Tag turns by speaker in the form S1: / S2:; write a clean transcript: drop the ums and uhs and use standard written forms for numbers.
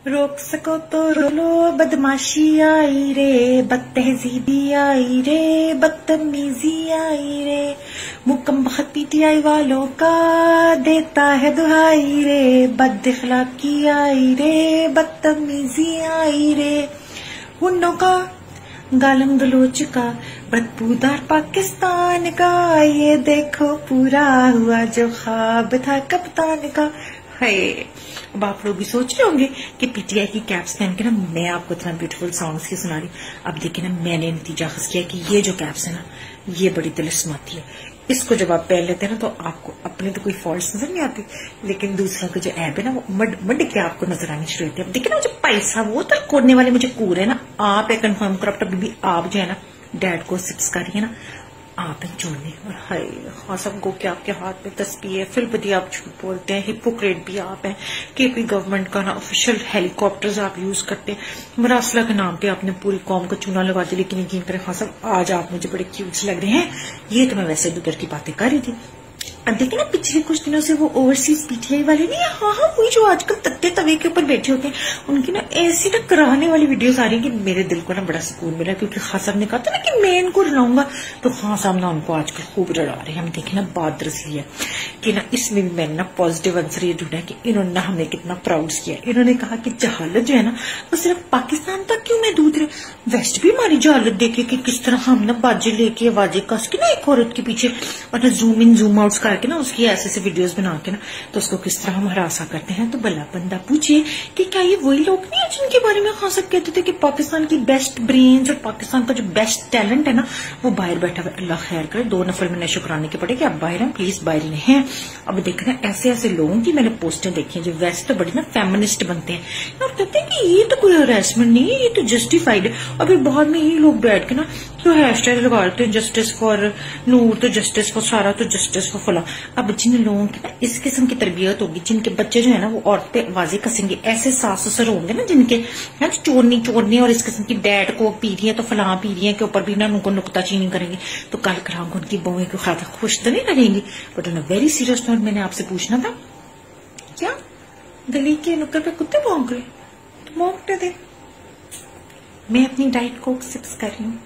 S1: रोक सको तो रोलो, बदमाशी आई रे, बदतहजीबी आई रे, बदतमीजी आई रे, मुकम बहुत पीटीआई वालों का देता है दुहाई रे, बदअखलाकी आई रे, बदतमीजी आई रे, हुन्नों का गालम गलोच का, बदबूदार पाकिस्तान का, ये देखो पूरा हुआ जो ख्वाब था कप्तान का। है अब आप लोग भी सोच रहे होंगे कि पीटीआई की कैप्स पहन के ना मैं आपको इतना ब्यूटीफुल सॉन्ग्स की सुना रही। अब देखिए ना, मैंने नतीजा खस किया कि ये जो कैप्स है ना, ये बड़ी तिलिस्म आती है। इसको जब आप पहन लेते हैं ना तो आपको अपने तो कोई फॉल्ट नजर नहीं आती, लेकिन दूसरों के जो ऐप है ना वो मड के आपको नजर आनी शुरू होती है। अब देखिए ना, जो पैसा वो तो कोरने वाले मुझे कूर है ना, आप है कन्फर्म करप्ट भी आप जो है ना डैड को सिप्स करिए ना, आप हैं चोरने। और हाय खासम को कि आपके हाथ में तस्बीह है, फिर भी आप झूठ बोलते हैं, हिपोक्रेट भी आप हैं। केपी गवर्नमेंट का ना ऑफिशियल हेलीकॉप्टर्स आप यूज करते हैं, मरासला के नाम पे आपने पूरी कौम को चूना लगा दिया। लेकिन यकीन करें खासम, आज आप मुझे बड़े क्यूट लग रहे हैं। ये तो मैं वैसे भी घर की बातें कर रही थी। अब देखिए ना, पिछले कुछ दिनों से वो ओवरसीज पीटीआई वाले नहीं, हाँ वही जो आजकल तत्ते तवे के ऊपर बैठे होते हैं, उनकी ना ऐसी ना कराने वाली वीडियोस आ रही है कि मेरे दिल को ना बड़ा सुकून मिला। क्योंकि खास साहब ने कहा था ना कि मैं इनको रड़ाऊंगा, तो खास साहब ना उनको आजकल खूब रड़ा रहे हैं। हम देखे ना बात रसी है कि ना इसमें भी मैंने ना पॉजिटिव आंसर ये ढूंढा कि इन्होंने ना हमें कितना प्राउड किया। इन्होंने कहा कि जहालत जो है ना वो सिर्फ पाकिस्तान तक क्यों महदूद रहे, वेस्ट भी हमारी जहालत देखे कि किस तरह हम ना बाजे लेके आवाजें कस के ना एक औरत के पीछे और जूम इन जूम आउट करके ना उसकी ऐसे वीडियोस बना के ना तो उसको किस तरह हम हरासा करते हैं। तो भला बंदा पूछे कि क्या ये वही लोग नहीं है जिनके बारे में खान साहब कहते थे कि पाकिस्तान की बेस्ट ब्रेन्स और पाकिस्तान का जो बेस्ट टैलेंट है ना वो बाहर बैठा हुआ। अल्लाह खैर करे, 2 नफर में शुक्राने के पड़े कि आप बाहर हैं, प्लीज बाहर नहीं है। अब देखना ऐसे ऐसे लोगों की मैंने पोस्टें देखी हैं जो वैसे तो बड़ी ना फेमिनिस्ट बनते हैं और कहते हैं कि ये तो कोई हरासमेंट नहीं है, ये तो जस्टिफाइड है। और फिर बाद में ये लोग बैठ के ना तो हैशटैग लगाते हैं, जस्टिस फॉर नूर, तो जस्टिस फॉर सारा, तो जस्टिस फॉर फला। अब जिन लोगों की ना इस किस्म की तरबियत होगी, जिनके बच्चे जो है ना वो औरत पे आवाजें कसेंगे, ऐसे सास ससुर होंगे ना जिनके है चोरनी और इस किस्म की डैड को पी रही है तो फलां पी रही है के ऊपर भी ना उनको नुकताचीनी करेंगे, तो कल करांग उनकी बहुएं को खाता खुश तो नहीं रहेंगी। But on a very serious note मैंने आपसे पूछना था, क्या गली के नुक्कड़ पे कुत्ते भौंक रहे, तो भौंकने दे। मैं अपनी डाइट कोक सिप्स कर रही हूँ।